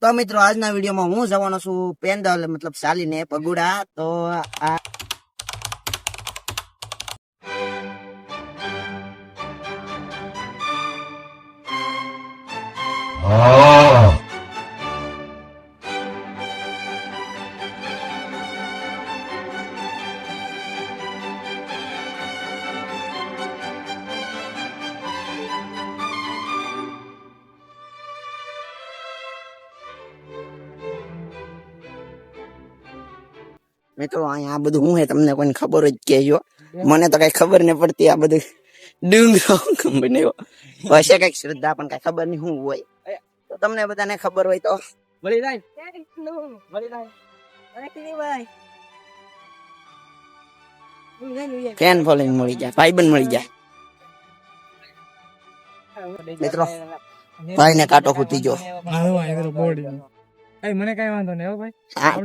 તો મિત્રો આજના વિડીયોમાં હું જવાનો છું પેન્ડલ મતલબ ચાલીને પગુડા. તો આ મિત્રો અહીંયા આ બધું હું હે તમને કોઈને ખબર જ કહેજો. મને તો કઈ ખબર નહીં પડતી. આ બધું ડુંગરો બનાવ્યો હશે કઈક શ્રદ્ધા, પણ કઈ ખબર નહીં શું હોય. તો તમને બધાને ખબર હોય તો મળી જાય. ફેન ફોલોઈંગ મળી જાય, ભાઈબંધ મળી જાય. મિત્રો ભાઈ ને કાંટો ફૂટી ગયો. મને કઈ વાંધો નહીં ભાઈ.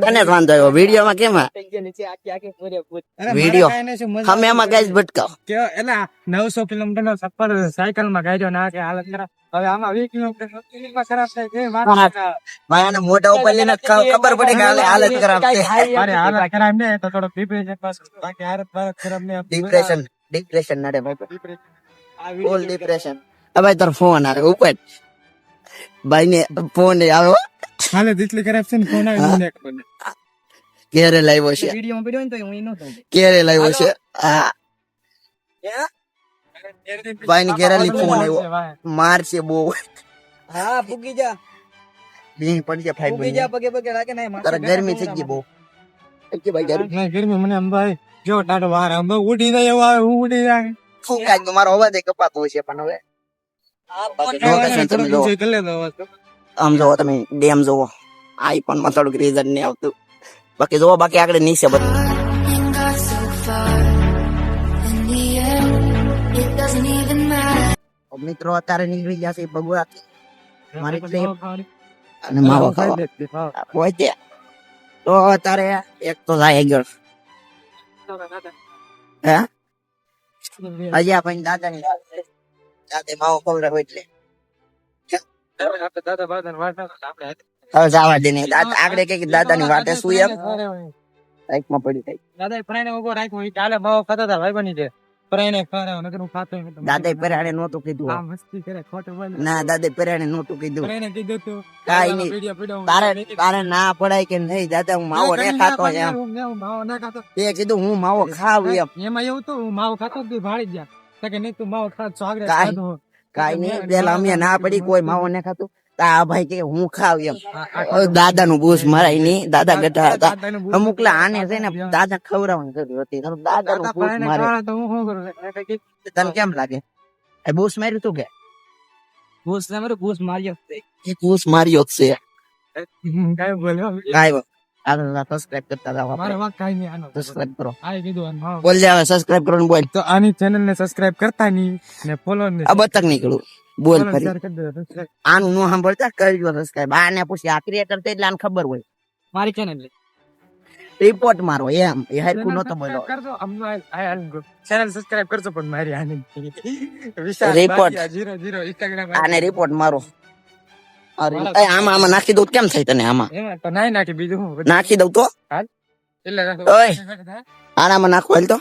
તને જ વાંધો આવ્યો વિડીયોમાં. કેમાં વિડીયો અમે એમાં કઈ ભટકાવ એટલે 900 કિલોમીટર નો સફર સાયકલ માં ગાડ્યો ના કે હાલત ખરાબ. હવે આમાં 20 કિલોમીટર ખરાબ થાય કે ભાઈ આને મોઢા ઉપર લઈને ખબર પડે કે હાલત ખરાબ છે. અરે હાલત ખરાબ ને તો થોડો ડિપ્રેશન પાસ, બાકી હાલત ખરાબ ને ડિપ્રેશન નડે ભાઈ, ફૂલ ડિપ્રેશન. ભાઈ તારો ફોન આવે ઉપર, ભાઈ ને ફોન આવ્યો. હાલત એટલી ખરાબ છે ને ફોન આવ્યો ને ક્યારે લાવ્યો છે, વિડીયોમાં પડ્યો ને તો હું નહોતો ક્યારે લાવ્યો છે. હા ભાઈ ની ઘેરેલી ફોન આવ્યો, માર છે બહુ. હા પૂગી જા, બીંગ પડી જાય ભાઈ, પૂગી જા, પગે પગે લાગે ને તારા ગરમી થઈ ગઈ બહુ. કે ભાઈ ગરમી મને આમ ભાઈ જો ટાટો બહાર આમ ઉઠી જાય એવું આવે, હું ઉઠી જાય શું કાંઈ મારો અવાજ કપાતો છે. પણ હવે આમ જોવો તમે ડેમ જોવો, આઈફોન માં થોડુંક રીઝન નહીં આવતું. બાકી જોવો, બાકી આગળ નીચે બધું. મિત્રો અત્યારે નીકળી ગયા છે ભગવા મારી ટ્રીપ અને માવો ખાવા પહોંચે. તો અત્યારે એક તો જાય ગયો હે હજી આપણે દાદાની દાદે માવો ખવડાવો એટલે હવે જવા દે. નહીં દાદા આગળ કઈક દાદાની વાટે શું એમ બાઈકમાં પડી થાય. દાદા ફ્રાઈને ઉભો રાખ્યો, ચાલે માવો ખાતા હતા ભાઈ બની છે. ફ્રાઈને ખવડાવો નકર હું ખાતો નતો. દાદા પેરાણે નહોતું કીધું. આ મસ્તી કરે ખોટું બોલે ના દાદા પેરાણે નહોતું કીધું. ફ્રાઈને કીધું તું કાઈ નહીં, તારે ના પડાય કે નહીં દાદા હું માવો ને ખાતો એમ. માવો ના ખાતો તે કીધું હું માવો ખાવ એમ. એમાં એવું તો હું માવો ખાતો તું ભાળી ગયા તો કે નહીં તું માવો ખાતો સ્વાગત કાઈ નહીં, પેલા અમે ના પડી કોઈ માવો ને ખાતું. આ ભાઈ કે હું ખાવ એમ. દાદા નું બૂસ મરાય નહીં, દાદા ગઢા હતા. અમુક આને છે ને દાદા ખવડાવવાની જરૂર હતી. દાદા નું બૂસ મારે તો હું શું કરું? તને કેમ લાગે? બૂસ માર્યું તું કે બૂસ ના મારું બૂસ માર્યો બૂસ માર્યો છે. કાઈ બોલ્યો કાઈ સબસ્ક્રાઇબ કરતા જાવ. મારે વાત કાઈ નહીં, આનો સબસ્ક્રાઇબ કરો. આ કીધું બોલ જા હવે સબસ્ક્રાઇબ કરો ને બોલ. તો આની ચેનલ ને સબસ્ક્રાઇબ કરતા નહીં ને ફોલો ને આ બતક નીકળું બોલ ફરી. શેર કરી દો. આનું નો સાંભળતા કરજો સબસ્ક્રાઇબ. આને પૂછી આ ક્રિએટર છે એટલે આને ખબર હોય. મારી ચેનલ રિપોર્ટ મારો એમ એ હરકુ નતો બોલો. કરજો અમને ચેનલ સબસ્ક્રાઇબ કરજો પણ મારી આની રિપોર્ટ 00 ઇન્સ્ટાગ્રામ આને રિપોર્ટ મારો. અરે આમાં નાખી દઉં કેમ થાય તને? આમાં એમાં તો નાઈ નાખી બીજું હું નાખી દઉં તો એટલે ઓય આનામાં નાખો. હાલ તો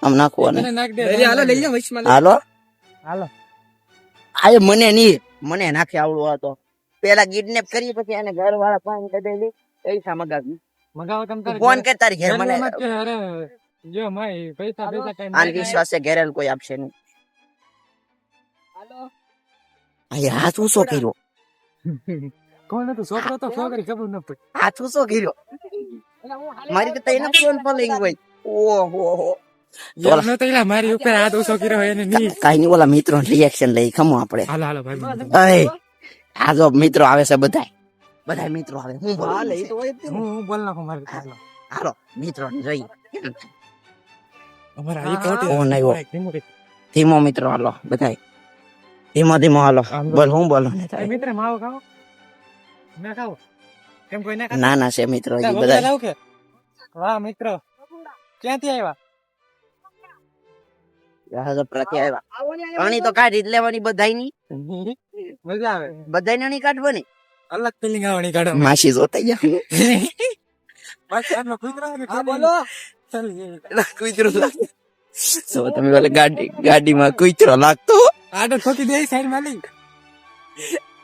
આમ નાખો અને નાખ દે. હાલો લઈ જા વૈશમાં. હાલો હાલો આય મને નહીં, મને નાખી આવડું હતો. પેલા કિડનેપ કરી પછી એને ઘર વાળા પાણી કઢાઈ પૈસા મગાવી મગાવો તમ તારે ફોન કર તારી ઘેર. મને અરે જો માય પૈસા કઈ આન વિશ્વાસ છે ઘેરેલ કોઈ આપશે નહીં. હાલો આ હાથ ઊંચો કર્યો. કોણ હતો? છોકરો તો છોકરી ખબર ન પડી. હાથ ઊંચો કર્યો. મારી તો તઈને ફોન ફોલોઈંગ હોય. ઓહો ન તો એલા મારી ઉપર હાથ ઊંચો કર્યો હોય એને ની. કાઈ નહીં, ઓલા મિત્રો રિએક્શન લઈ ખમો આપણે. હાલો હાલો ભાઈ. અય આ જો મિત્રો આવે છે બધા મિત્રો આવે. હું બોલ હું બોલ નાખું મારે. હાલો હાલો મિત્રો જોઈ અમારા એક ઓટી ફોન આવ્યો. ધીમો મિત્રો હાલો બધા ધીમો હાલો. બોલ હું બોલો ને થાય. મિત્ર માવો ખાઓ ના ખાઓ કેમ કોઈ ના નાના છે મિત્રો હજી બધા. લાવ કે વાહ મિત્ર ક્યાંથી આવ્યા? પાણી તો કાઢી જ લેવાની બધાયની. મજા આવે બધાયને નહીં કાઢવાની. અલગ ફિલિંગ આવવાની કાઢો માસી જોતા ગયા બસ આટલો કૂતરો ને બોલો ચાલ કૂતરો લાગતો તો તમે બોલે ગાડીમાં કૂતરો લાગતો આડો ઠોકી દે સાઈડ માં લઈ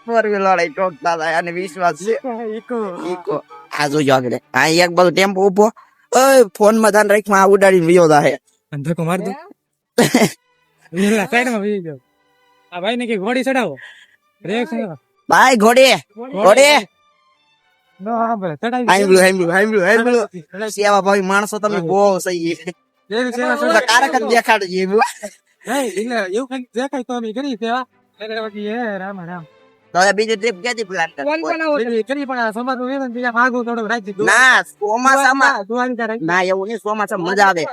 ફોર વ્હીલ વાળા ટોકતા હતા અને વિશ્વાસ છે ઈકો ઈકો આ જોજો આગળ આ એક બાજુ ટેમ્પો ઉભો ઓય ફોન માં ધ્યાન રાખમાં આ ઉડાડીને વિયો જાહે ધક્કો માર દો પેલા સાઈડ માં વી ગયો આ ભાઈ ને કે ઘોડી ચડાવો રિએક્શન ભાઈ ઘોડે નો હા ભલે ચડાવી હાઈમ્બલું સેવા ભાઈ માણસો તમે બહુ સહી કારક જ દેખાડજે એવું એટલે એવું કઈ દેખાય તો અમે કરી સેવા એટલે બાકી હે રામ રામ તો હવે બીજી ટ્રીપ ક્યાંથી પ્લાન કરી પણ સમાજ નું વેદન બીજા માગું થોડું રાખી દઉં ના ચોમાસામાં દુવારી તારે ના એવું નહીં ચોમાસામાં મજા આવે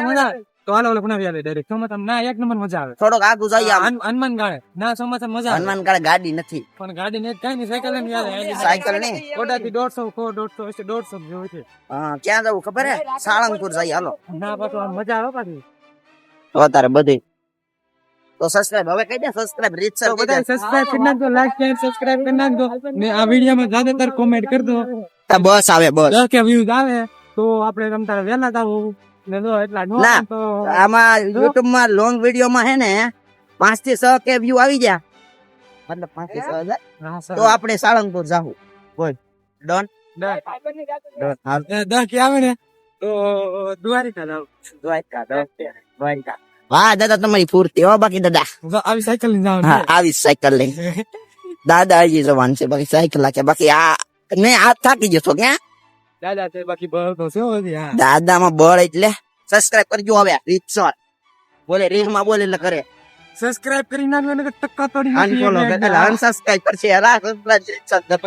મજા તો હાલો ઓલો પુના વ્યાલે ડાયરેક્ટ ચોમાસા ના એક નંબર મજા આવે થોડોક આગું જઈએ આમ. હનુમાન ગાળે ના ચોમાસા મજા આવે હનુમાન કાળે ગાડી નથી પણ ગાડી ને કઈ નહીં સાયકલ ને યાર સાયકલ નહીં ઓડાથી 150 જેવું છે હા ક્યાં જવું ખબર હે સાળંગપુર જઈએ હાલો ના પાછું આમ મજા આવે પાછી તો તારે બધી તો સબસ્ક્રાઇબ હવે કહી દે સબસ્ક્રાઇબ રીત તો બધા સબસ્ક્રાઇબ કરી નાખજો લાઈક શેર સબસ્ક્રાઇબ કરી નાખજો ને આ વિડિયો માં જ્યાદાતર કોમેન્ટ કરી દો બસ આવે બસ 10 કે વ્યૂઝ આવે તો આપણે તમતારે વેલા થાવું ને જો એટલા નો ના. તો આમાં યુટ્યુબ માં લોંગ વિડીયો માં હે ને 5 થી 6 કે વ્યૂ આવી ગયા મતલબ 5 થી 6 હજાર હા સર તો આપણે સાળંગપુર જાવું બોલ ડન દસ કે આવે ને તો દ્વારિકા જાવ દ્વારકા વાહ દાદા તમારી ફૂર્તી હો બાકી દાદા આવી સાયકલ લઈને જાવ હા આવી સાયકલ લઈને દાદા હજી જવાન છે બાકી સાયકલ લાગે બાકી આ ને આ થાકી જશો ક્યાં દાદા છે બાકી બળ તો છે હોધી હા દાદામાં બળ એટલે સબસ્ક્રાઇબ કરજો હવે રીતસર બોલે રીલ માં બોલે એટલે કરે સબસ્ક્રાઇબ કરી નાખજો ને ટક્કા તોડી અનફોલો એટલે અનસબસ્ક્રાઇબ કરશે રા સબસ્ક્રાઇબ